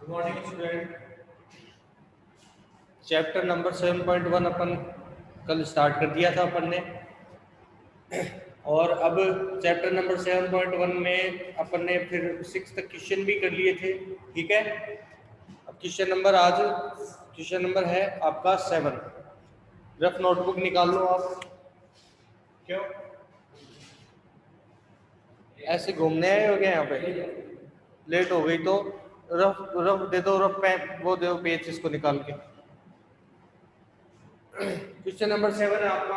Good morning student. Chapter number 7.1 अपन कल start कर दिया था अपन ने, और अब चैप्टर नंबर 7.1 में अपन ने फिर 6 तक क्वेश्चन भी कर लिए थे। ठीक है, अब क्वेश्चन नंबर है आपका 7। रफ नोटबुक निकाल लो आप। क्यों ऐसे घूमने आए हो गए यहाँ पे? लेट हो गई तो रफ रफ दे दो, रफ पेन वो दो, पेज इसको निकाल के। क्वेश्चन नंबर 7 है आपका।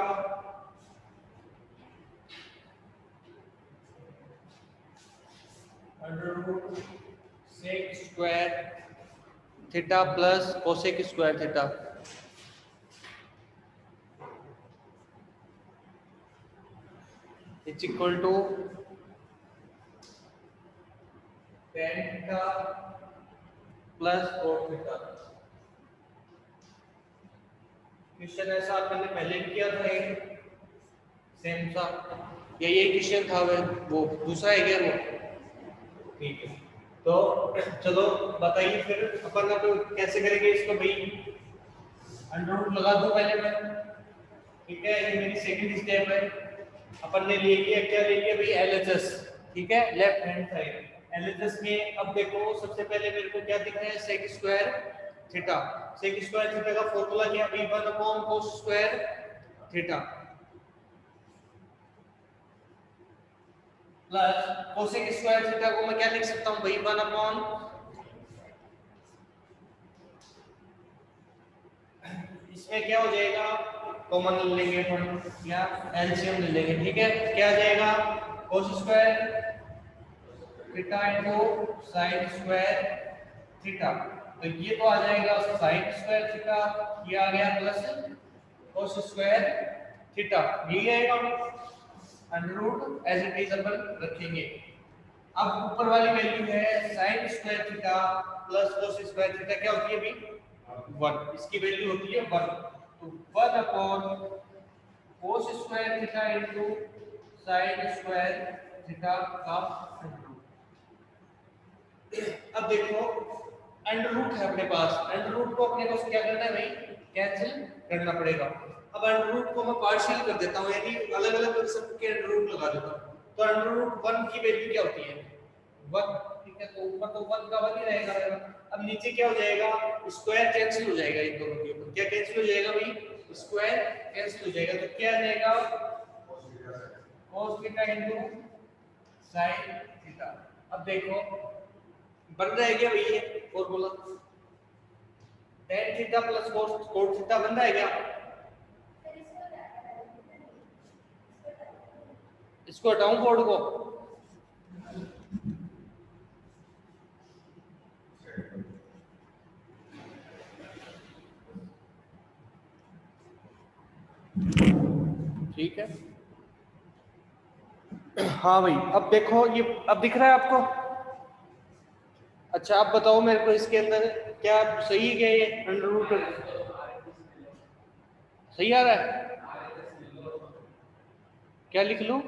Under root sec square theta plus cosec square theta is equal to tan theta plus cot theta. Question ऐसा आपने पहले भी किया था, एक सेम सा, यही क्वेश्चन था वो दूसरा है क्या वो? ठीक है, तो चलो बताइए फिर अपन अब कैसे करेंगे इसको भाई। अंडर रूट लगा दो पहले मैं। ठीक है, ये मेरी सेकंड स्टेप है। अपन ने ले लिया, क्या ले लिया भाई? एलएचएस। ठीक है, लेफ्ट हैंड साइड एलएचएस में। अब देखो सबसे पहले मेरे को क्या दिख रहा है? Sec square theta. Sec square theta का फॉर्मूला क्या? v1 cos square theta plus cosec square theta को मैं क्या लिख सकता हूं भाई? 1 इसमें क्या हो जाएगा? कॉमन ले लेंगे अपन या एलसीएम ले लेंगे। ठीक है, क्या आ जाएगा? cos square theta into sin square theta. तो ये तो आ जाएगा sin स्क्वायर थीटा, ये आ गया प्लस cos स्क्वायर थीटा, ये आएगा। Under root as it is अपन रखेंगे। अब ऊपर वाली वैल्यू है sin square theta plus cos square theta, क्या होती है भाई? 1। इसकी वैल्यू होती है 1। तो 1 upon cos square theta into sin square theta का अंडर रूट। अब देखो अंडर रूट है अपने पास, अंडर रूट को अपने को क्या करना है भाई? कैंसिल करना पड़ेगा। अब अंडर रूट को मैं पार्शियल कर देता हूं, यानी अलग अलग सबके अंडर रूट लगा देता हूं। तो अंडर रूट 1 की वैल्यू क्या होती है? 1। ठीक है, तो ऊपर तो 1 का 1 ही रहेगा। अब नीचे क्या हो जाएगा? स्क्वायर कैंसिल हो जाएगा इन दोनों के ऊपर। क्या कैंसिल हो जाएगा भाई? स्क्वायर कैंसिल हो जाएगा। तो क्या आ जाएगा? cos theta into sin theta. अब देखो बन रहा है क्या भाई ये formula? tan theta plus cos theta बन रहा है क्या? इसको हटाऊं कोड को? ठीक है, हाँ भाई। अब देखो ये अब दिख रहा है आपको? अच्छा, अब बताओ मेरे को इसके अंदर क्या सही है? क्या ये अंडर रूट सही आ रहा है? क्या लिख लूं?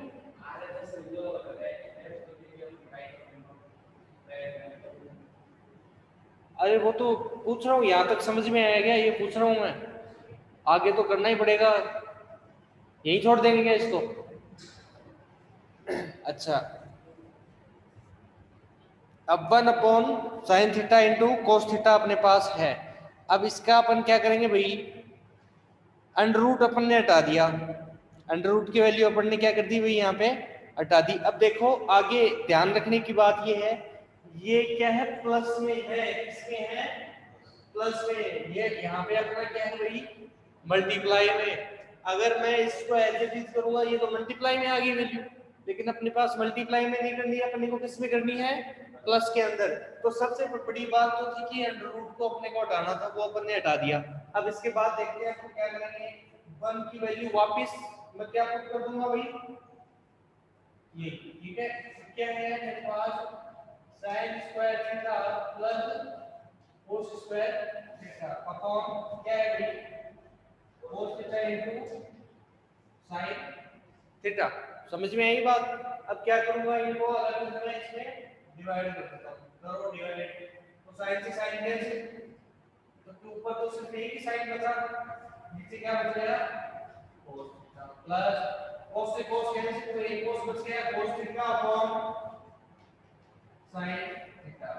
अरे वो तो पूछ रहा हूँ, यहाँ तक समझ में आया? क्या ये पूछ रहा हूँ मैं? आगे तो करना ही पड़ेगा, यही छोड़ देंगे क्या इसको? अच्छा, अब 1 upon sine theta into cos theta अपने पास है। अब इसका अपन क्या करेंगे भाई? अंडर रूट अपन ने हटा दिया, अंडर रूट की वैल्यू अपन ने क्या कर दी भाई? यहाँ पे हटा दी। अब देखो आगे ध्यान रखने की बात ये है, ये क्या है? प्लस में है, किसमें है? प्लस में। ये यहाँ पे अपना क्या है भाई? मल्टीप्लाई में। अगर मैं इसको एज इट इज करूंगा, ये तो मल्टीप्लाई में आ गई वैल्यू, लेकिन अपने पास मल्टीप्लाई में नहीं करनी है, अपने को किस में करनी है? प्लस के अंदर। तो सबसे बड़ी बात तो थी कि अंडर रूट को अपने को हटाना था, वो अपन ने हटा दिया। अब इसके बाद देखते हैं तो क्या करेंगे? 1 की वैल्यू वापस मैं क्या पुट कर दूंगा भाई? ये। ठीक है, क्या है मेरे पास? sin square theta plus cos square theta upon क्या है भाई? cos theta into sin theta. समझ में आई बात? अब क्या करूंगा? इनको अलग अलग में इसमें डिवाइड कर देता हूं, करो डिवाइड। तो साइन से साइन कैंसिल, तो ऊपर तो सिर्फ एक ही साइन बचा, नीचे क्या बच गया cos थीटा प्लस cos से cos कैंसिल, तो एक cos बच गया cos theta upon sin theta.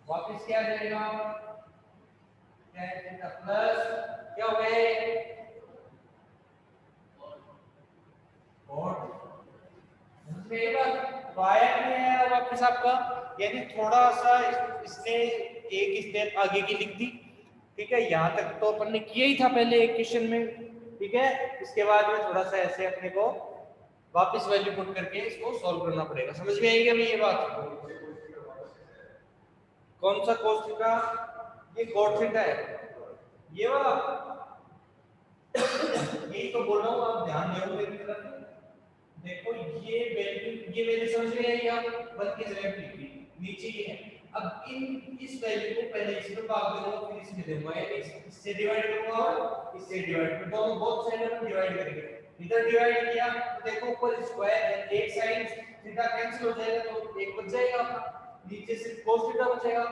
वापस क्या आ जाएगा tan थीटा प्लस क्या हो गया cot, समझ में आई बात। तो आया नहीं आया वापस आपका, यानी थोड़ा सा इसने एक स्टेप आगे की लिख दी, ठीक है। यहाँ तक तो अपन ने किया ही था पहले एक क्वेश्चन में, ठीक है। इसके बाद में थोड़ा सा ऐसे अपने को वापस वैल्यू पुट करके इसको सॉल्व करना पड़ेगा। समझ में आएगी अभी ये बात? कौन सा cos थीटा? ये cot थीटा है, ये वाला। यही तो बोल रहा हूँ, आप ध्यान दो मेरी तरफ। देखो ये वैल्यू समझ में आई आप, बल्कि जगह लिखी नीचे ये है। अब इन इस वैल्यू को पहले इसमें भाग दूंगा, फिर इसमें दूंगा, यानी इससे डिवाइड करूंगा और इससे डिवाइड, फिर दोनों बोथ साइड में डिवाइड करेंगे। इधर डिवाइड किया तो देखो ऊपर स्क्वायर है, एक साइन थीटा कैंसिल हो जाएगा तो एक बच जाएगा, नीचे सिर्फ cos थीटा बचेगा।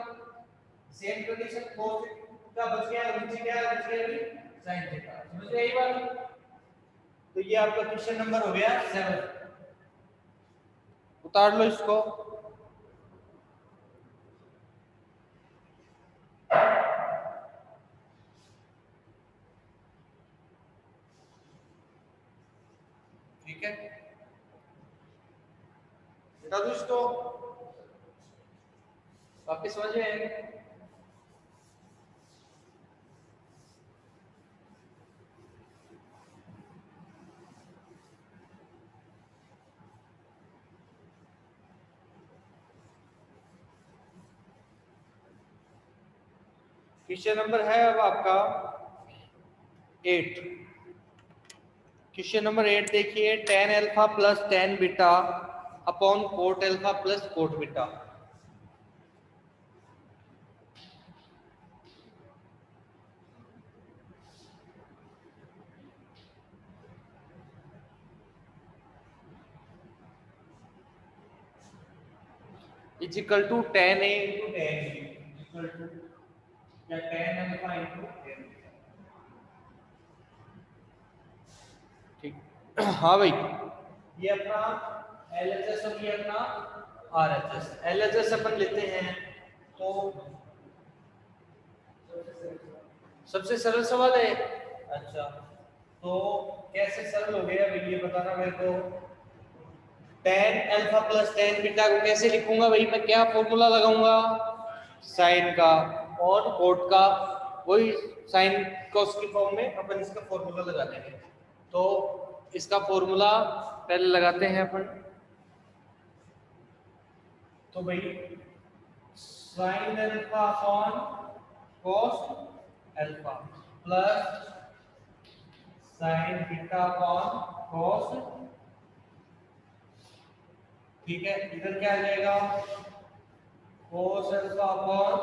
सेम कंडीशन cos थीटा बच गया, नीचे क्या बच गया अभी sin थीटा। समझ में आई बात? तो ये आपका क्वेश्चन नंबर हो गया 7। उतार लो इसको। ठीक है, बता दो इसको, वापस समझ में आएगा। क्वेश्चन नंबर है अब आपका 8। क्वेश्चन नंबर 8 देखिए, tan alpha plus tan beta upon cot alpha plus cot beta. Is equal to tan a into tan b equal to या tan alpha into tan beta. ठीक, हाँ भाई, ये अपना LHS और ये अपना RHS। LHS अपन लेते हैं तो सबसे सरल सवाल है। अच्छा, तो कैसे सरल हो गया भाई ये बताना मेरे को। tan alpha plus tan beta को कैसे लिखूंगा भाई मैं? क्या फॉर्मूला लगाऊंगा? साइन का और कोट का, वही साइन कॉस की फॉर्म में अपन इसका फॉर्मूला लगा देंगे। तो इसका फॉर्मूला पहले लगाते हैं अपन। तो भाई sine alpha upon cos alpha plus sign beta upon cos, ठीक है। इधर क्या आ जाएगा cos alpha upon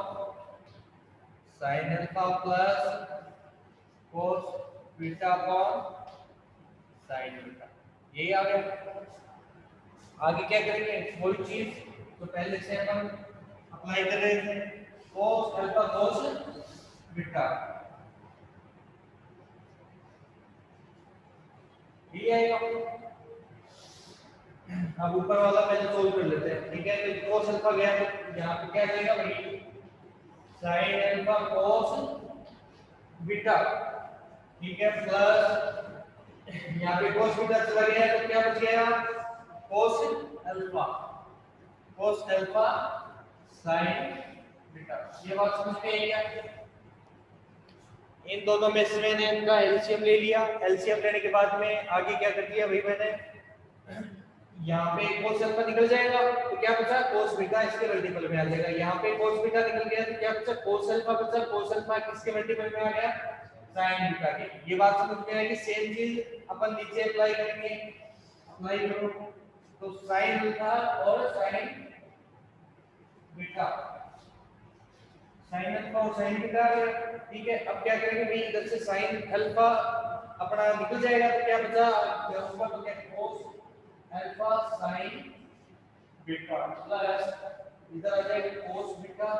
sin alpha plus cos beta upon sin beta, यही आ गया। आगे क्या करेंगे वही चीज तो पहले से अपन अप्लाई कर रहे थे, cos अल्फा cos बीटा, ये आएगा। अब ऊपर वाला पहले सोल्व कर लेते हैं, ठीक है। तो cos अल्फा गया तो यहाँ पे क्या जाएगा भाई sin अल्फा cos बीटा, ठीक है, प्लस यहाँ पे cos बीटा चला गया तो क्या बच गया cos अल्फा sin बीटा। ये बात समझ में आई क्या? इन दोनों में से मैंने इनका एलसीएम ले लिया। एलसीएम लेने के बाद में आगे क्या कर दिया भाई मैंने, यहाँ पे cos अल्फा निकल जाएगा तो क्या बचा cos बीटा इसके मल्टीपल में आ जाएगा। यहाँ पे cos बीटा निकल गया तो क्या बचा cos अल्फा बचा, cos अल्फा किसके मल्टीपल में आ गया sin बीटा के। ये बात समझ में आएगी। सेम चीज अपन नीचे अप्लाई करेंगे, अप्लाई करो तो sin अल्फा और sin बीटा, sin अल्फा और sin बीटा आ गया, ठीक है। अब क्या करेंगे भाई इधर से sin अल्फा अपना निकल जाएगा तो क्या बचा क्या होगा तो क्या cos alpha sin beta plus इधर आ जाएगा cos बीटा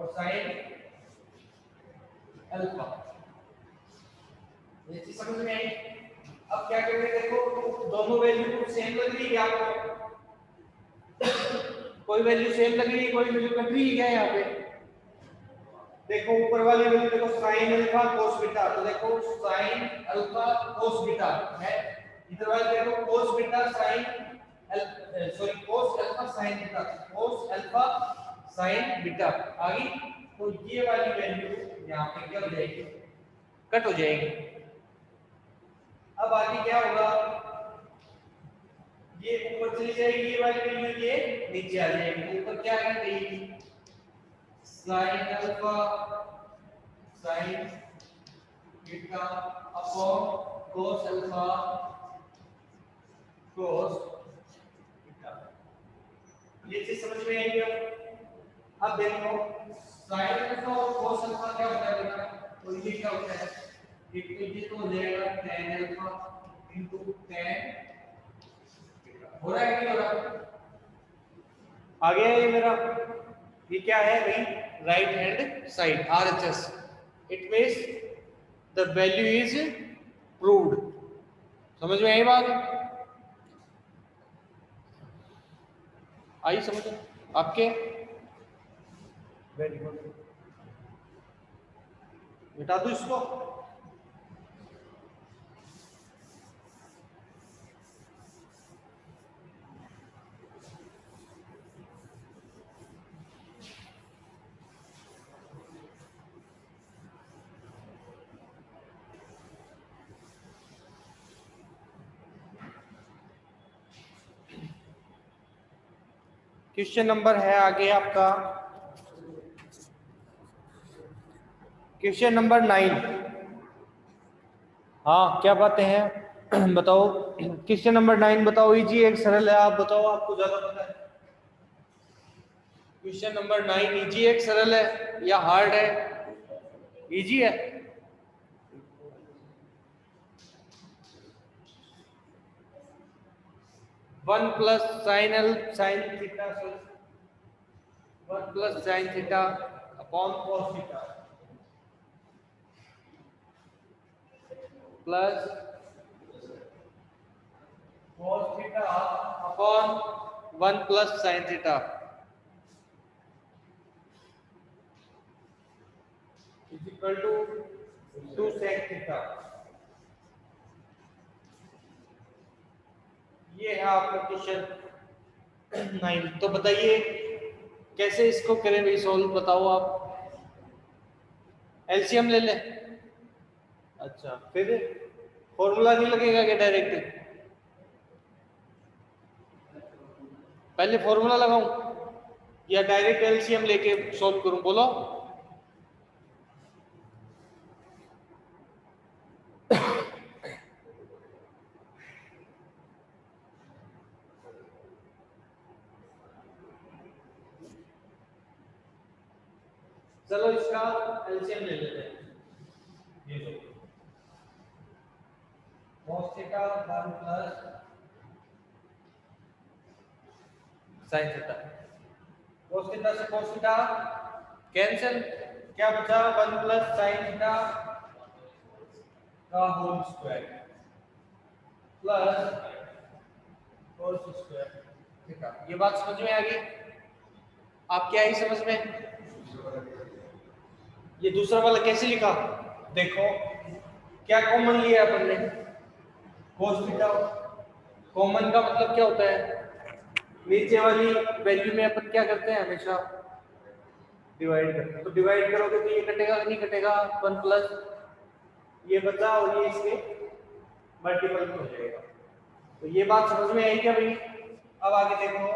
और साइन अल्फा। ये चीज समझ में आई। अब क्या करेंगे, देखो दोनों वैल्यू सेम लग रही है आपको, कोई वैल्यू सेम लग रही है, कोई वैल्यू कट रही है यहाँ पे। देखो ऊपर वाली वैल्यू देखो sin अल्फा cos बीटा, तो देखो sin अल्फा cos बीटा है, इधर वाली देखो cos beta sin cos alpha sin beta, cos alpha sin beta आ गई। तो ये वाली वैल्यू यहाँ पे क्या हो जाएगी, कट हो जाएगी। अब आगे क्या होगा, ये ऊपर चली जाएगी ये वाली वैल्यू, ये नीचे आ जाएगी। ऊपर क्या कर देगी, sin alpha sin beta upon cos alpha cos beta. ये चीज समझ में आई क्या? अब देखो sin अल्फा और cos अल्फा क्या होता है बेटा, तो ये क्या होता है, एक तो ये तो हो जाएगा tan alpha into tan beta. हो रहा है क्या, हो रहा है? आ गया ये मेरा, ये क्या है भाई, right hand side RHS, it means the value is proved. समझ में आई बात, आई समझ आपके? वेरी गुड, मिटा दो इसको। क्वेश्चन नंबर है आगे आपका, क्वेश्चन नंबर 9। हाँ क्या बातें हैं बताओ, क्वेश्चन नंबर 9 बताओ। इजी एक सरल है, आप बताओ, आपको ज्यादा पता है। क्वेश्चन नंबर 9 इजी एक सरल है या हार्ड है? इजी है। One plus sine theta, 1 plus sine theta upon cos theta plus cos theta upon 1 plus sine theta is equal to 2 sec theta. ये है आपका क्वेश्चन 9। तो बताइए कैसे इसको करें भाई सॉल्व, बताओ आप। एलसीएम ले लें, अच्छा फिर फॉर्मूला नहीं लगेगा क्या डायरेक्ट? पहले फॉर्मूला लगाऊं या डायरेक्ट एलसीएम लेके सॉल्व करूं, बोलो। चलो इसका एलसीएम ले लेते हैं। ये लो cos theta 1 plus sin theta, cos theta से cos थीटा कैंसिल, क्या बचा 1 प्लस sin थीटा का whole square plus cos square theta. ये बात समझ में आ गई आपके? आई समझ में? ये दूसरा वाला कैसे लिखा, देखो क्या कॉमन लिया अपन ने, cos थीटा। कॉमन का मतलब क्या होता है, नीचे वाली वैल्यू में अपन क्या करते हैं, हमेशा डिवाइड करते हैं। तो डिवाइड करोगे तो ये कटेगा कि नहीं कटेगा, 1 प्लस ये बचा और ये इसके मल्टीपल हो जाएगा। तो ये बात समझ में आई क्या भाई? अब आगे देखो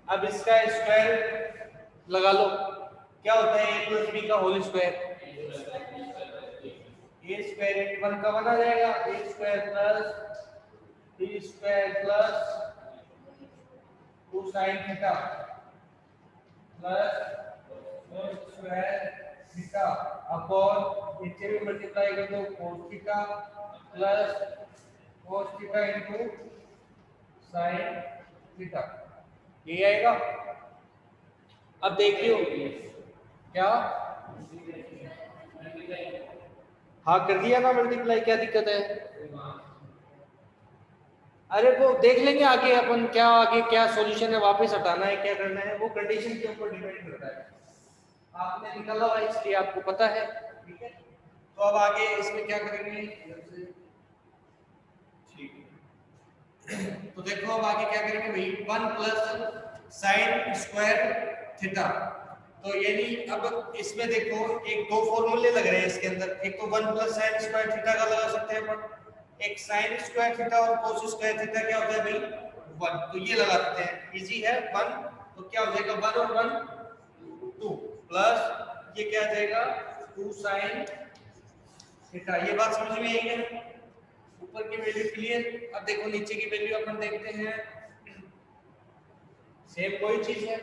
अब इसका स्क्वायर लगा लो, क्या होता है a प्लस बी का होल स्क्वायर, ए स्क्वायर इंटू 1 का 1 आ जाएगा, a square plus b square plus 2 sin theta plus cos square theta upon नीचे भी मल्टीप्लाई कर दो cos theta plus cos theta into sin theta, ये आएगा। अब देखियो क्या, हाँ कर दिया ना मल्टीप्लाई, क्या दिक्कत है? अरे वो देख लेंगे आगे अपन, क्या आगे क्या सॉल्यूशन है, वापस हटाना है, क्या करना है, वो कंडीशन के ऊपर डिपेंड करता है। आपने निकाला हुआ है इसलिए आपको पता है, ठीक है। तो अब आगे इसमें क्या करेंगे, ठीक है। तो देखो अब आगे क्या करेंगे भाई, 1 प्लस साइन स्क्वायर थीटा। तो यानी अब इसमें देखो एक दो फॉर्मूले लग रहे हैं इसके अंदर, एक तो 1 प्लस साइन स्क्वायर थीटा का लगा सकते हैं अपन, एक साइन स्क्वायर थीटा और कोस स्क्वायर थीटा क्या होता है भाई 1, तो ये लगा देते हैं, इजी है 1, तो क्या हो जाएगा 1 और 1 2 प्लस ये क्या आ जाएगा 2 साइन थीटा। ये बात समझ में आई है, ऊपर की वैल्यू क्लियर। अब देखो नीचे की वैल्यू अपन देखते हैं, सेम कोई चीज है।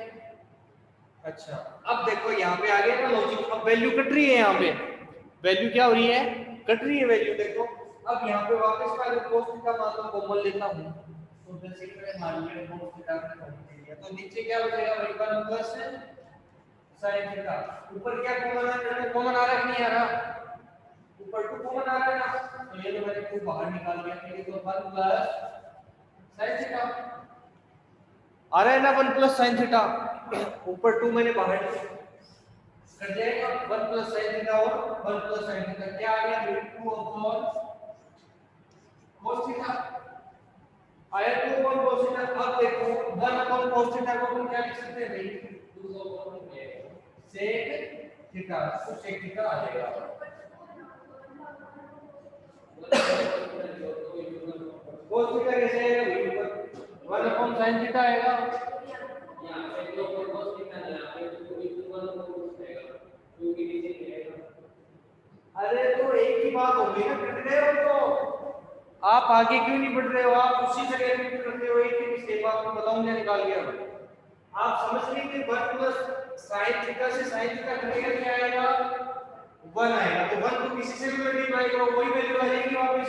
अच्छा अब देखो यहाँ पे आ गया ना लॉजिक, अब वैल्यू कट रही है, यहाँ पे वैल्यू क्या हो रही है, कट रही है वैल्यू। देखो अब यहाँ पे वापस मैं अगर cos थीटा मान लो कॉमन लेता हूँ, तो जैसे कि मैंने मान लिया cos थीटा का कॉमन ले लिया, तो नीचे क्या हो जाएगा भाई 1 प्लस sin थीटा, ऊपर क्या कॉमन है, कॉमन आ रहा है कि नहीं आ रहा, ऊपर 2 कॉमन आ रहा है ना, तो ये तो मैंने 2 बाहर निकाल दिया, ठीक है। तो 1 प्लस sin थीटा आ रहा है ना, 1 प्लस sin थीटा, ऊपर 2 मैंने बाहर कर जाएगा 1 प्लस sin थीटा और 1 प्लस sin थीटा क्या आ गया 2 अपॉन cos थीटा आया 2 अपॉन cos थीटा। अब देखो 1 अपॉन cos थीटा को हम क्या लिख सकते हैं भाई 2 अपॉन sec थीटा, तो sec थीटा आ जाएगा। cos थीटा कैसे आएगा भाई ऊपर 1 अपॉन sin थीटा आएगा, यहां पे 2 अपॉन cos थीटा यहां पे 2 1 अपॉन cos आएगा, 2 के नीचे रहेगा। अरे तो एक ही बात होगी ना, कट गए हो तो आप आगे क्यों नहीं बढ़ रहे हो, आप उसी जगह रिपीट करते हो, एक ही मिस्टेक आपको बताऊं क्या निकाल गया आप समझ नहीं कि 1 प्लस sin थीटा से sin थीटा कटेगा क्या आएगा 1 आएगा, तो 1 को किसी से भी मल्टीप्लाई करो वही वैल्यू आ जाएगी वापस।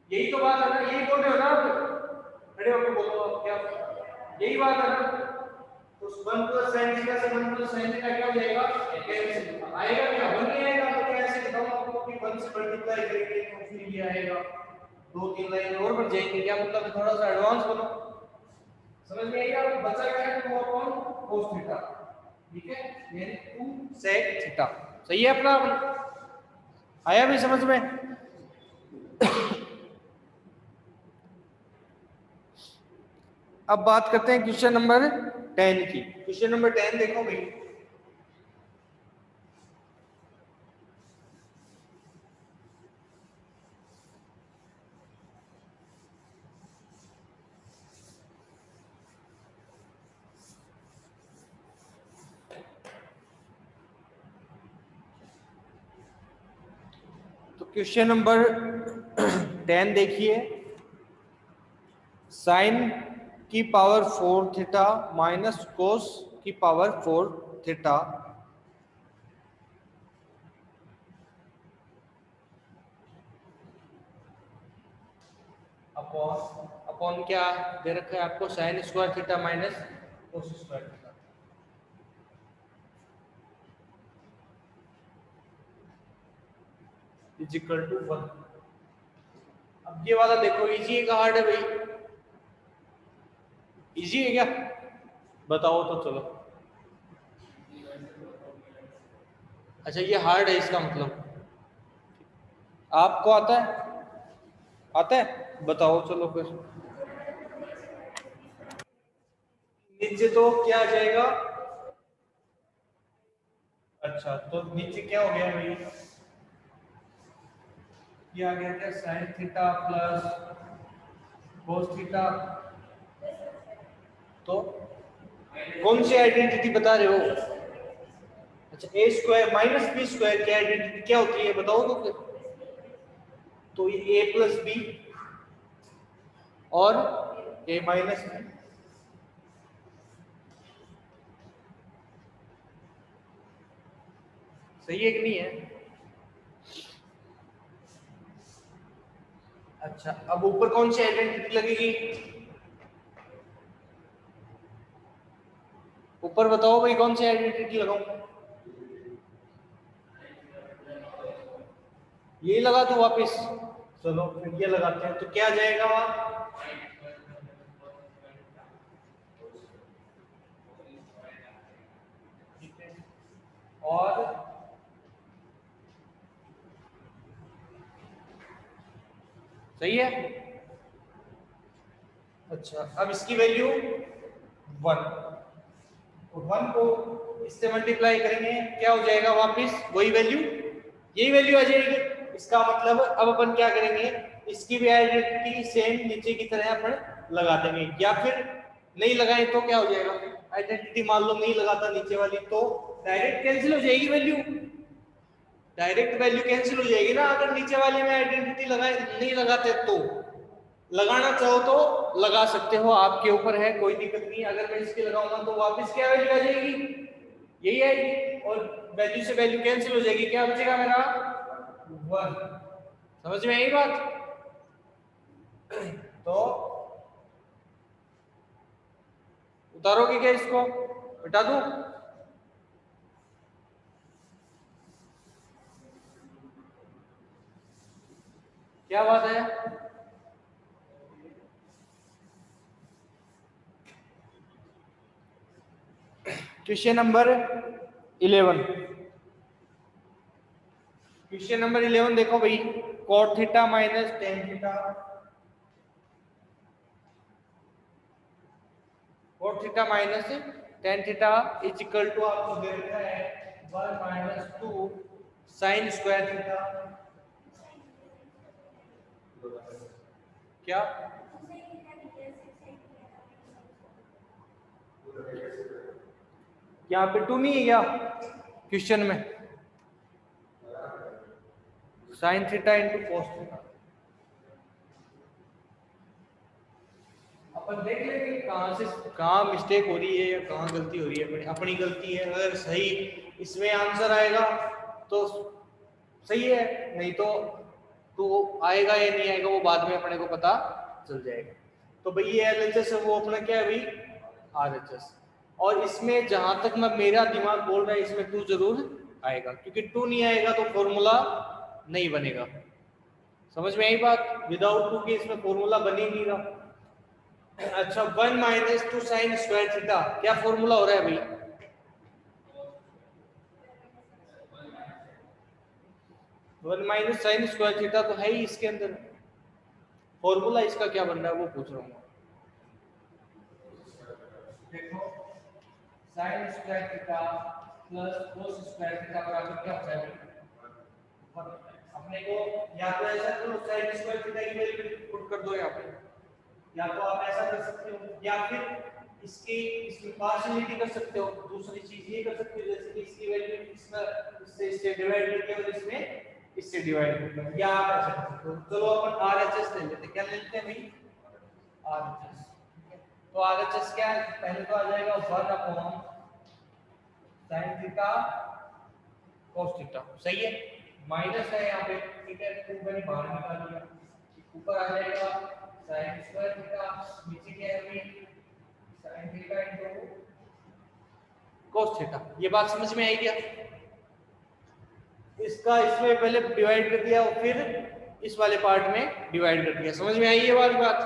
यही तो बात है ना, यही बोल रहे हो ना आप, खड़े होकर बोलो आप, क्या यही बात है ना। तो 1 प्लस sin थीटा से 1 प्लस sin थीटा क्या हो जाएगा कैंसिल, आएगा क्या 1 नहीं आएगा, तो कैसे दिखाऊं आपको कि 1 से मल्टीप्लाई करेंगे तो फिर ये आएगा, दो तीन लाइन और बढ़ जाएंगे, क्या मतलब है, थोड़ा सा एडवांस बनो, समझ में आएगा। बचा क्या 2 अपॉन cos थीटा, ठीक है, यानी 2 sec थीटा, सही है अपना, आया भी समझ में। अब बात करते हैं क्वेश्चन नंबर 10 की। क्वेश्चन नंबर 10 देखो भाई, तो क्वेश्चन नंबर 10 देखिए, साइन की पावर 4 थीटा माइनस कोस की पावर 4 थीटा अपॉन अपॉन क्या दे रखा है आपको, sine square theta minus cos square theta is equal to 1। अब ये वाला देखो इजी है कि हार्ड है भाई, इजी है क्या बताओ तो चलो। अच्छा ये हार्ड है इसका मतलब, आपको आता है, आता है बताओ चलो फिर। नीचे तो क्या आ जाएगा, अच्छा तो नीचे क्या हो गया भाई, ये आ गया क्या sine theta plus cos theta, तो कौन सी आइडेंटिटी बता रहे हो, अच्छा ए स्क्वायर माइनस बी स्क्वायर की आइडेंटिटी क्या होती है बताओ तो फिर, तो ये ए प्लस बी और ए माइनस बी, सही है कि नहीं है। अच्छा अब ऊपर कौन सी आइडेंटिटी लगेगी, ऊपर बताओ भाई कौन सी आइडेंटिटी लगाऊं? यही लगा दूं वापस? चलो फिर ये लगाते हैं, तो क्या आ जाएगा वहां? और सही है। अच्छा, अब इसकी वैल्यू 1, तो 1 को इससे मल्टीप्लाई करेंगे, क्या हो जाएगा वापस? वही वैल्यू, यही वैल्यू आ जाएगी। इसका मतलब अब अपन क्या करेंगे, इसकी भी आइडेंटिटी सेम नीचे की तरह अपन लगा देंगे, या फिर नहीं लगाए तो क्या हो जाएगा? आइडेंटिटी मान लो नहीं लगाता नीचे वाली, तो डायरेक्ट कैंसिल हो जाएगी वैल्यू, डायरेक्ट वैल्यू कैंसिल हो जाएगी ना, अगर नीचे वाले में आइडेंटिटी लगाए नहीं लगाते तो। लगाना चाहो तो लगा सकते हो, आपके ऊपर है, कोई दिक्कत नहीं। अगर मैं इसके लगाऊंगा तो वापस क्या वैल्यू आ जाएगी? यही आएगी, और वैल्यू से वैल्यू कैंसिल हो जाएगी, क्या बचेगा मेरा? 1। समझ में आई बात? तो उतारोगे क्या इसको? हटा दूं? क्या बात है? क्वेश्चन नंबर 11, क्वेश्चन नंबर 11 देखो भाई, cot theta minus tan theta, cot theta minus tan theta is equal to, आपको दे रखा है 1 माइनस 2 sin स्क्वायर थीटा। क्या यहाँ पे 2 नहीं है क्या क्वेश्चन में? sin theta into cos theta, अपन देख लेंगे कहाँ से कहाँ मिस्टेक हो रही है या कहाँ गलती हो रही है। अपनी गलती है, अगर सही इसमें आंसर आएगा तो सही है, नहीं तो आएगा या नहीं आएगा वो बाद में अपने को पता चल जाएगा। तो भाई ये एलएचएस है, वो अपना क्या है भाई? आरएचएस। और इसमें जहां तक मैं मेरा दिमाग बोल रहा है, इसमें 2 जरूर आएगा, क्योंकि 2 नहीं आएगा तो फॉर्मूला नहीं बनेगा। समझ में आई बात? विदाउट 2 के इसमें फॉर्मूला बन ही नहीं रहा। अच्छा, 1 माइनस 2 साइन स्क्वायर थीटा, क्या फॉर्मूला हो रहा है भाई? 1 माइनस साइन स्क्वायर थीटा तो है ही इसके अंदर, फॉर्मूला इसका क्या बन रहा है वो पूछ रहा हूँ। देखो, sign square theta plus cos square theta बराबर क्या होता है? अपने को या तो ऐसा करो, साइन स्क्वायर थीटा की वैल्यू पुट कर दो यहाँ पे, या तो आप ऐसा कर सकते हो, या फिर इसकी पार्शियलिटी कर सकते हो। दूसरी चीज ये कर सकते हो, जैसे कि इसकी वैल्यू इससे डिवाइड करके और इसमें इससे डिवाइड करके, या आप ऐसा कर सकते हो। चलो अपन आरएचएस ले लेते हैं, क्या ले लेते हैं भाई? आरएचएस। तो आरएचएस क्या है? पहले तो आ जाएगा 1 upon sin theta cos theta, सही है। माइनस है यहाँ पे, ठीक है, तो मैंने बाहर निकाल दिया। ऊपर आ जाएगा sin स्क्वायर थीटा, नीचे क्या है भाई? sin theta into cos theta. ये बात समझ में आई क्या? इसका इसमें पहले डिवाइड कर दिया और फिर इस वाले पार्ट में डिवाइड कर दिया। समझ में आई ये वाली बात?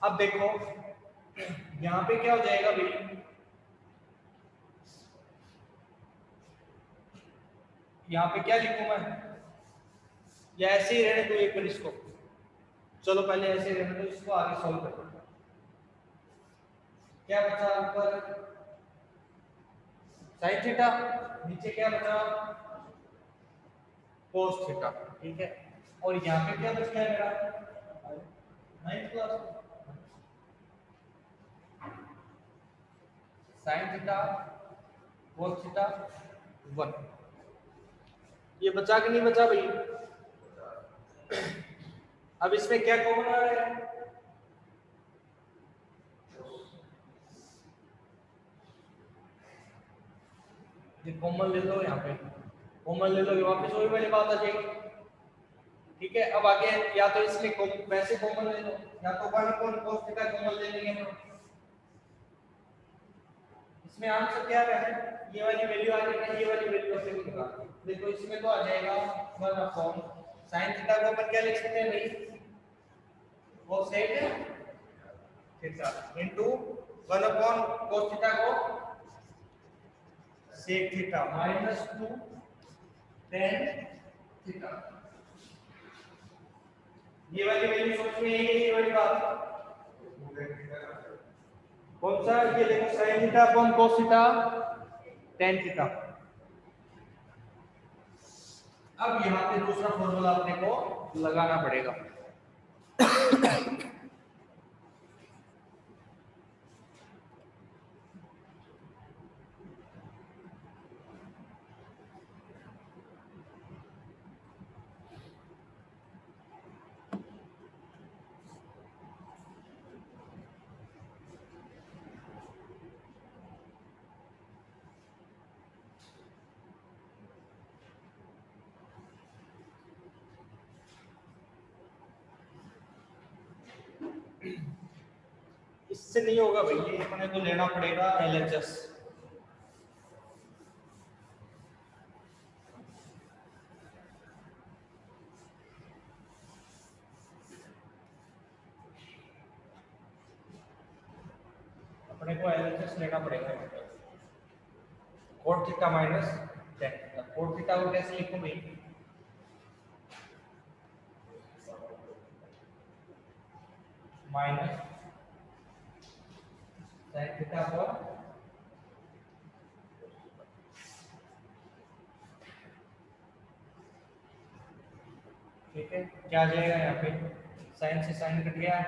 अब देखो यहाँ पे क्या हो जाएगा भाई? यहाँ पे क्या लिखूं मैं, या ऐसे ही रहने दो एक बार इसको? चलो पहले ऐसे ही रहने दो, इसको आगे सॉल्व करते हैं। क्या बचा ऊपर? साइन थीटा, नीचे क्या बचा? कोस थीटा, ठीक है। और यहाँ पे क्या बच गया मेरा? 9 class sine theta cos theta 1। ये बचा कि नहीं बचा भाई? अब इसमें क्या कॉमन आ रहा है? ये कॉमन ले लो, यहाँ पे कॉमन ले लो, वापस वही वाली बात आ जाएगी। ठीक है, अब आगे या तो इसमें वैसे कॉमन ले लो, या तो 1 अपॉन cos थीटा कॉमन ले लेंगे हम। इसमें आंसर क्या है, ये वाली वैल्यू आ जाएगी, ये वाली वैल्यू से निकाल। देखो इसमें तो आ जाएगा 1 अपॉन sin थीटा को अपन क्या लिख सकते हैं भाई, cosec theta into 1 upon cos theta को sec theta minus 2 tan theta. ये वाली वैल्यू समझ में आई है, ये वाली बात कौन सा, ये देखो sin theta upon cos theta tan theta. अब यहाँ पे दूसरा फॉर्मूला अपने को लगाना पड़ेगा। इससे नहीं होगा भाई, ये अपने को लेना पड़ेगा LHS। अपने को LHS लेना पड़ेगा, cot theta minus tan theta. cot theta को कैसे लिखूं भाई, माइनस sin थीटा पर ठीक है, क्या आ जाएगा यहाँ पे, sin से sin कट गया,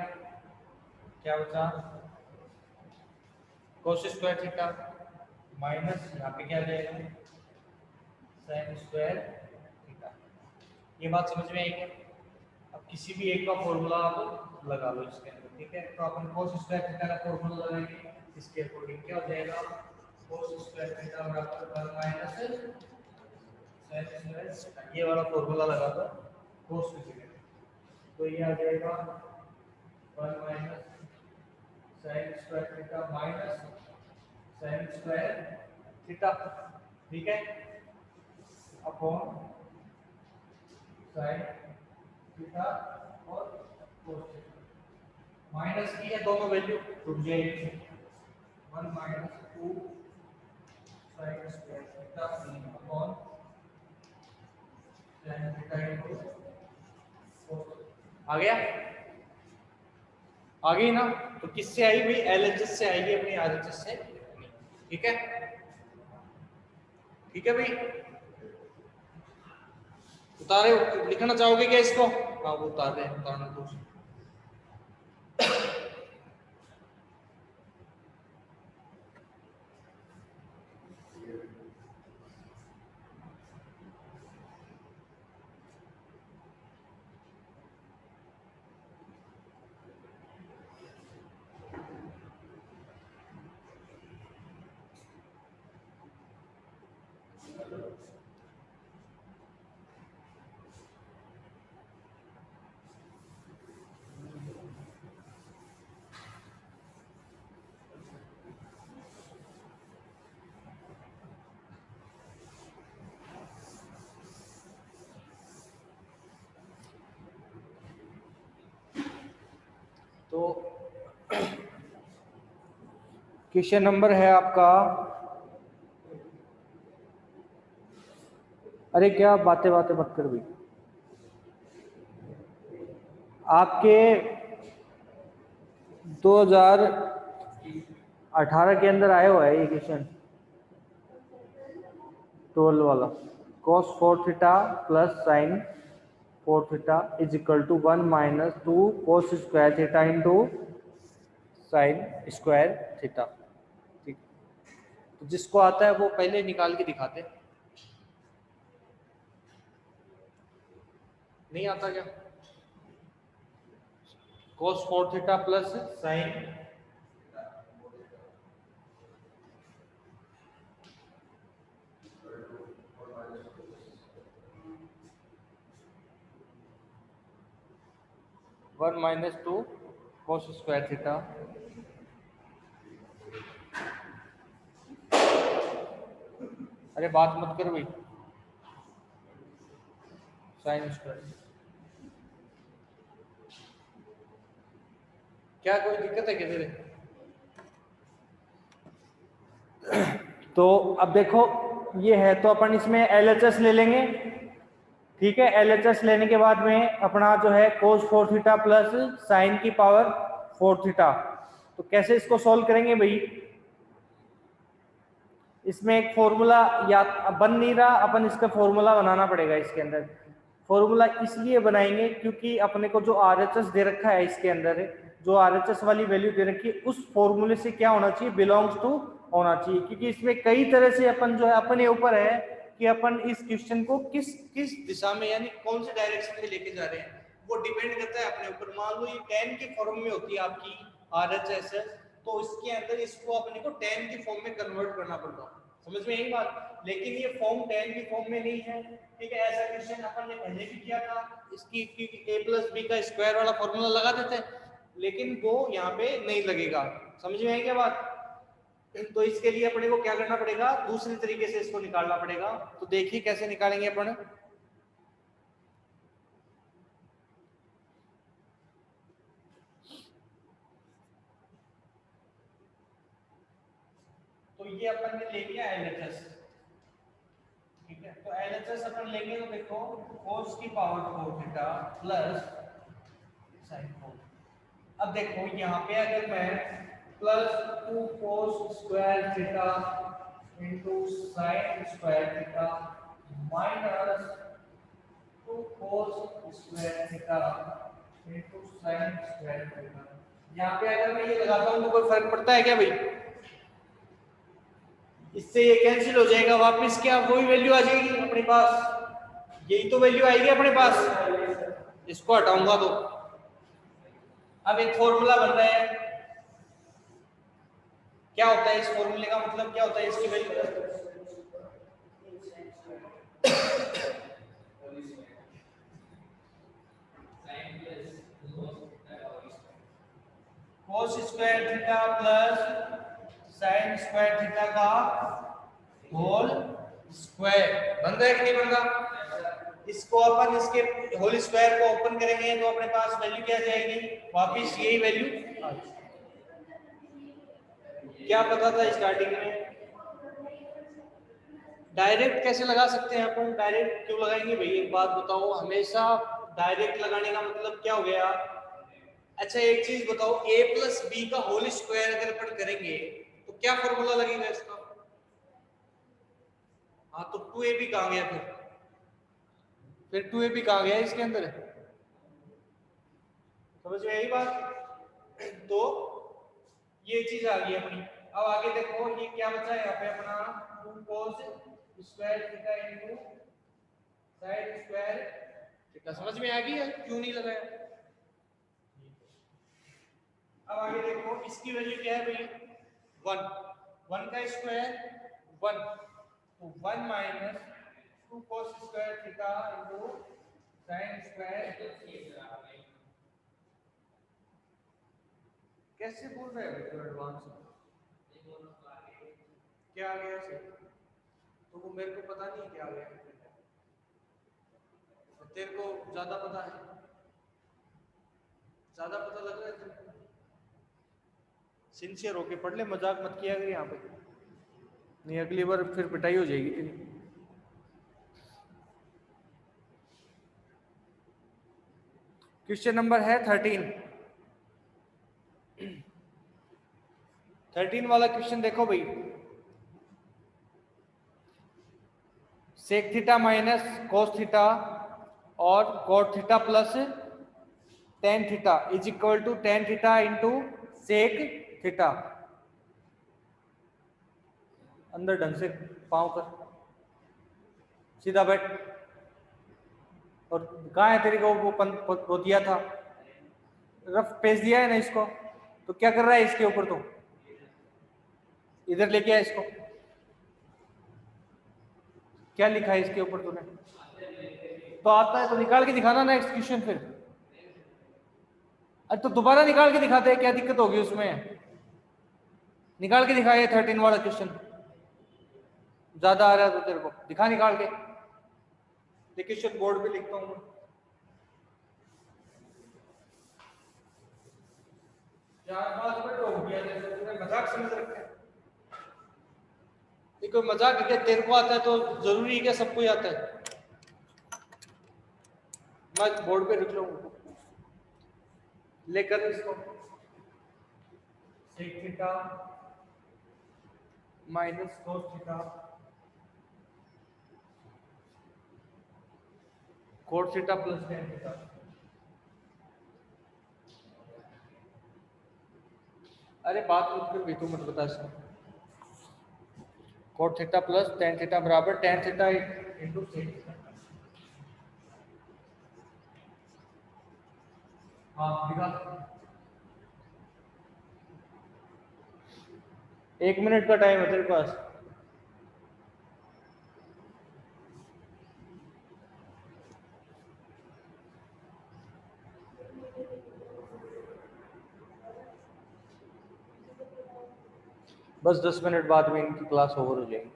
क्या बचा cos स्क्वायर थीटा माइनस यहाँ पे क्या आ जाएगा sin स्क्वायर थीटा। ये बात समझ में आई क्या? अब किसी भी एक का फॉर्मूला आप लगा लो इसके अंदर, ठीक है। तो अपन cos स्क्वायर थीटा का फॉर्मूला लगाएंगे, इसके अकॉर्डिंग क्या हो जाएगा, cos स्क्वायर थीटा बराबर 1 माइनस sin स्क्वायर थीटा। ये वाला फॉर्मूला लगा दो cos की जगह, तो ये आ जाएगा 1 minus sin square theta minus sin square theta, ठीक है, अपॉन sin थीटा और cos थीटा। माइनस की है दोनों वैल्यू टूट जाएगी, 1 minus 2 sin square theta upon tan theta into cos। आ गया, आ गई ना। तो किससे आई भाई, LHS से आएगी अपनी, RHS से नहीं। ठीक है, ठीक है भाई। उतारे, लिखना चाहोगे क्या इसको? हाँ वो उतार दे, उतारना तो। तो क्वेश्चन नंबर है आपका, अरे क्या बातें बातें मत कर भाई, आपके 2018 के अंदर आया हुआ है ये क्वेश्चन, 12 वाला। cos 4 theta plus sin 4 theta is equal to 1 minus 2 cos square theta into sin square theta. ठीक, तो जिसको आता है वो पहले निकाल के दिखाते। नहीं आता क्या, cos 4 theta plus sin 1 minus 2 cos square theta अरे बात मत कर भाई, साइन स्क्वायर, क्या कोई दिक्कत है क्या तेरे? तो अब देखो ये है, तो अपन इसमें LHS ले लेंगे, ठीक है। LHS लेने के बाद में अपना जो है cos 4 थीटा प्लस साइन की पावर 4 थीटा। तो कैसे इसको सॉल्व करेंगे भाई, इसमें एक फॉर्मूला या बन नहीं रहा, अपन इसका फॉर्मूला बनाना पड़ेगा इसके अंदर। फॉर्मूला इसलिए बनाएंगे क्योंकि अपने को जो RHS दे रखा है इसके अंदर, जो RHS वाली वैल्यू दे रखी है, उस फॉर्मूले से क्या होना चाहिए, बिलोंग्स टू होना चाहिए। क्योंकि इसमें कई तरह से अपन जो है अपने ऊपर है कि अपन इस क्वेश्चन को किस किस दिशा में यानी कौन से डायरेक्शन में लेके जा रहे हैं, वो डिपेंड करता है अपने ऊपर। मान लो ये tan के फॉर्म में होती है आपकी RHS, तो इसके अंदर इसको अपने को tan की फॉर्म में कन्वर्ट करना पड़ता, समझ में यही बात। लेकिन ये फॉर्म tan की फॉर्म में नहीं है, ठीक है। ऐसा क्वेश्चन अपन ने पहले भी किया था, इसकी a प्लस बी का स्क्वायर वाला फॉर्मूला लगा देते हैं, लेकिन वो यहाँ पे नहीं लगेगा, समझ में आई क्या बात। तो इसके लिए अपने को क्या करना पड़ेगा, दूसरे तरीके से इसको निकालना पड़ेगा। तो देखिए कैसे निकालेंगे अपन। तो ये अपन ने ले लिया LHS, ठीक है। तो LHS अपन लेंगे तो देखो cos की पावर 4 थीटा प्लस sin 4। अब देखो यहाँ पे अगर मैं plus 2 cos square theta into sine square theta minus 2 cos square theta into sine square theta, यहाँ पे अगर मैं ये लगाता हूँ तो कोई फर्क पड़ता है क्या भाई? इससे ये कैंसिल हो जाएगा, वापस क्या वही वैल्यू आ जाएगी अपने पास, यही तो वैल्यू आएगी अपने पास। इसको हटाऊंगा तो अब एक फॉर्मूला बन रहा है, क्या होता है इस फॉर्मूले का मतलब, क्या होता है इसकी value, cos square theta plus sign square theta का होल स्क्वायर। बन रहा है कि नहीं बन रहा? इसको अपन इसके होल स्क्वायर को ओपन करेंगे तो अपने पास वैल्यू क्या जाएगी, वापिस यही वैल्यू। क्या पता था स्टार्टिंग में, डायरेक्ट कैसे लगा सकते हैं अपन, डायरेक्ट क्यों लगाएंगे भाई, एक बात बताओ, हमेशा डायरेक्ट लगाने का मतलब क्या हो गया। अच्छा एक चीज बताओ, a प्लस बी का होल स्क्वायर अगर अपन करेंगे तो क्या फॉर्मूला लगेगा इसका? हाँ तो 2ab कहाँ गया फिर 2ab कहाँ गया इसके अंदर, समझ में यही बात। तो ये चीज आ गई अपनी। अब आगे देखो ये क्या बचा है यहाँ पे अपना 2 cos square theta into sine square theta, समझ में आ गई है क्यों नहीं लगाया। अब आगे देखो इसकी वैल्यू क्या है भाई, 1 का स्क्वायर 1, तो 1 minus 2 cos square theta into sine square. कैसे बोल रहे हो तो एडवांस क्या आ गया सर, तो वो मेरे को पता नहीं क्या आ गया, तेरे को ज्यादा पता है, ज्यादा पता लग रहा है तेरे, सिंसियर होके पढ़ ले, मजाक मत किया अगर यहाँ पे, नहीं अगली बार फिर पिटाई हो जाएगी तेरी। क्वेश्चन नंबर है 13 वाला क्वेश्चन देखो भाई, sec theta minus cos theta और cot theta plus tan theta is equal to tan theta into sec theta. अंदर ढंग से पाँव कर, सीधा बैठ। और कहाँ है तेरे को वो दिया था, रफ पेज दिया है ना इसको, तो क्या कर रहा है इसके ऊपर, तो इधर लेके आ इसको, क्या लिखा है इसके ऊपर तूने, तो आता है तो निकाल के दिखाना ना नेक्स्ट क्वेश्चन फिर। अरे तो दोबारा निकाल के दिखाते हैं, क्या दिक्कत होगी उसमें, निकाल के दिखाए 13 वाला क्वेश्चन, ज्यादा आ रहा है तो तेरे को दिखा निकाल के, देखिए शुद्ध बोर्ड पे लिखता हूँ मैं। 4-5 मिनट हो गया, जैसे मजाक समझ रखे हैं। ये कोई मजाक है क्या? तेरे को आता है तो जरूरी है क्या सबको ही आता है? मैं बोर्ड पे लिख लूंगा, लेकर इसको sec theta minus cos theta cot theta plus tan theta. अरे बात मत कर भी, तू मत बता इसको। Cot theta plus tan theta बराबर tan theta into sec theta. हाँ दिखा। 1 मिनट का टाइम है तेरे पास। बस 10 मिनट बाद में इनकी क्लास ओवर हो जाएगी।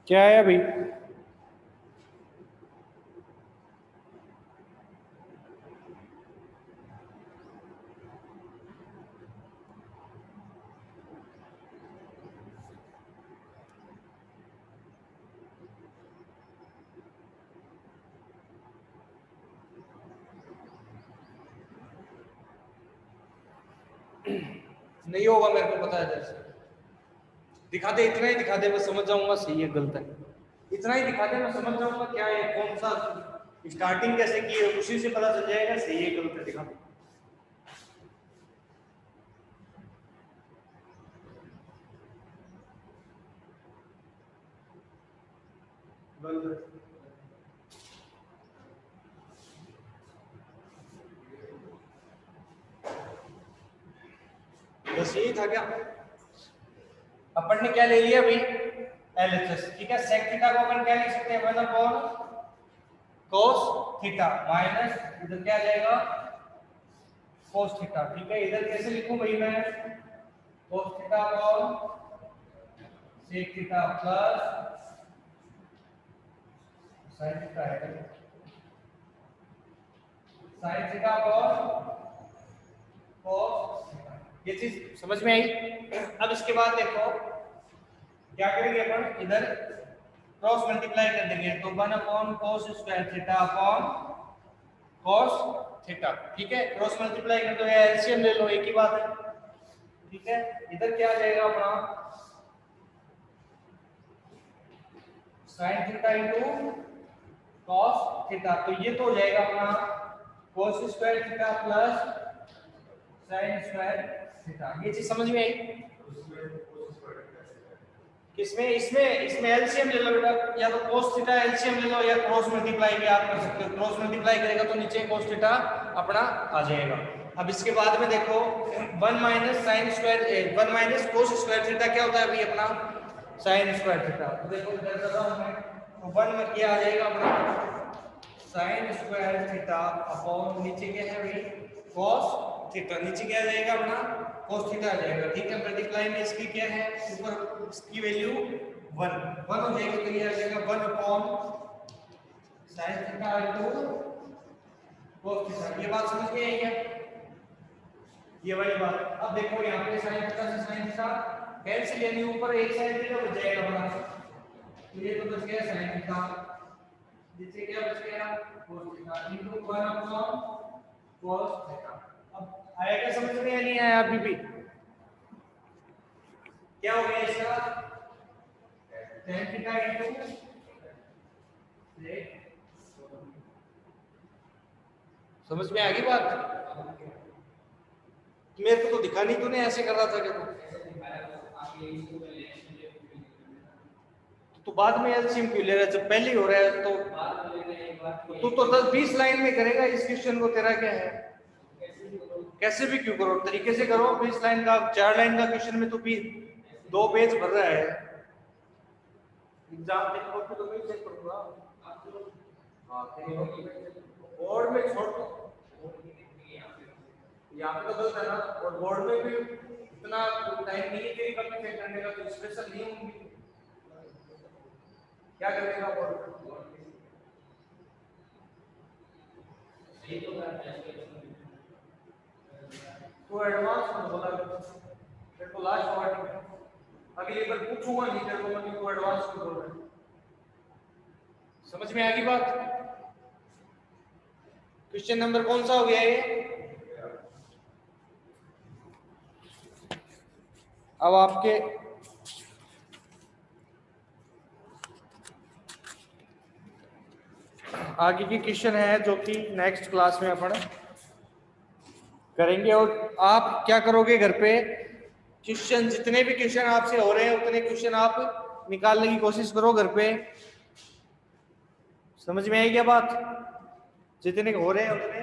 क्या है भाई? नहीं होगा, मेरे को पता है। जैसे दिखा दे, इतना ही दिखा दे, मैं समझ जाऊंगा सही है गलत है। इतना ही दिखा दे, मैं समझ जाऊंगा क्या है, कौन सा स्टार्टिंग कैसे की है, उसी से पता चल जाएगा सही है गलत है। दिखा दे। बस यही था क्या? अपन ने क्या ले लिया भाई? LHS। ठीक है, सेक थीटा को अपन क्या लिख सकते हैं? 1/cos थीटा माइनस इधर क्या आ जाएगा? cos theta. ठीक है, इधर कैसे लिखूं भाई मैं? cos theta upon sec theta plus sin theta है, sin theta upon cos theta. ये चीज समझ में आई? अब इसके बाद देखो क्या करेंगे अपन, इधर क्रॉस मल्टीप्लाई कर देंगे, तो 1/cos square theta upon cos theta. ठीक है, क्रॉस मल्टीप्लाई कर दो या एलसीएम ले लो, एक ही बात है। ठीक है, इधर क्या आ जाएगा अपना sin theta into cos theta, तो ये तो हो जाएगा अपना cos square theta plus sin square theta. ये चीज समझ में आई? किसमें? इसमें इसमें एलसीएम ले लो बेटा, या तो cos थीटा एलसीएम ले लो या क्रॉस मल्टीप्लाई भी आप कर सकते हो। क्रॉस मल्टीप्लाई करेगा तो नीचे cos थीटा अपना आ जाएगा। अब इसके बाद में देखो 1 minus sine square 1 minus cos square theta क्या होता है अभी अपना? Sign square theta. तो देखो इधर कर रहा हूं मैं, तो 1 में क्या आ जाएगा अपना साइन स्क्वायर थीटा अपॉन नीचे क्या है भाई? cos theta. नीचे क्या आ जाएगा अपना? cos थीटा आ जाएगा। ठीक है, मल्टीप्लाई में इसकी क्या है ऊपर, इसकी वैल्यू 1 हो जाएगी, तो ये आ जाएगा 1 upon sin theta into cos theta. ये बात समझ में आई है? ये वाली बात। अब देखो यहाँ पे sin थीटा से sin थीटा कैंसिल, यानी ऊपर एक sin थीटा बच जाएगा अपना, तो ये तो बच गया sin थीटा, नीचे क्या बच गया? cos theta into 1 upon cos theta. अब आया क्या समझ में? या नहीं आया अभी भी? क्या हो गया इसका? tan थीटा इनटू समझ में आ गई बात? मेरे को तो दिखा नहीं, तूने ऐसे कर रहा था क्या? तो बाद में एलसीएम क्यों ले रहा है जब पहले ही हो रहा है? तो तू तो 10-20 लाइन में करेगा इस क्वेश्चन को, तेरा क्या है? कैसे भी क्यों करो, तरीके से करो। 20 लाइन का 4 लाइन का क्वेश्चन में तो भी 2 पेज भर रहा है। एग्जाम के कॉपी तो मैं चेक करूंगा। हाँ, बोर्ड में छोड़ दो, यहाँ पे तो गलत है ना। और बोर्ड में भी इतना टाइम नहीं है तेरी कॉपी चेक करने का, तो स्पेशल नहीं होंगी। क्या करेगा बोर्ड? तो एडवांस में बोला तेरे को लास्ट वार्निंग है, अगली बार पूछूंगा नहीं तेरे को मैं तो एडवांस में बोल रहा है। समझ में आ गई बात? क्वेश्चन नंबर कौन सा हो गया ये? अब आपके आगे की क्वेश्चन है जो कि नेक्स्ट क्लास में अपन करेंगे। और आप क्या करोगे घर पे, क्वेश्चन जितने भी क्वेश्चन आपसे हो रहे हैं उतने क्वेश्चन आप निकालने की कोशिश करो घर पे। समझ में आई क्या बात? जितने हो रहे हैं उतने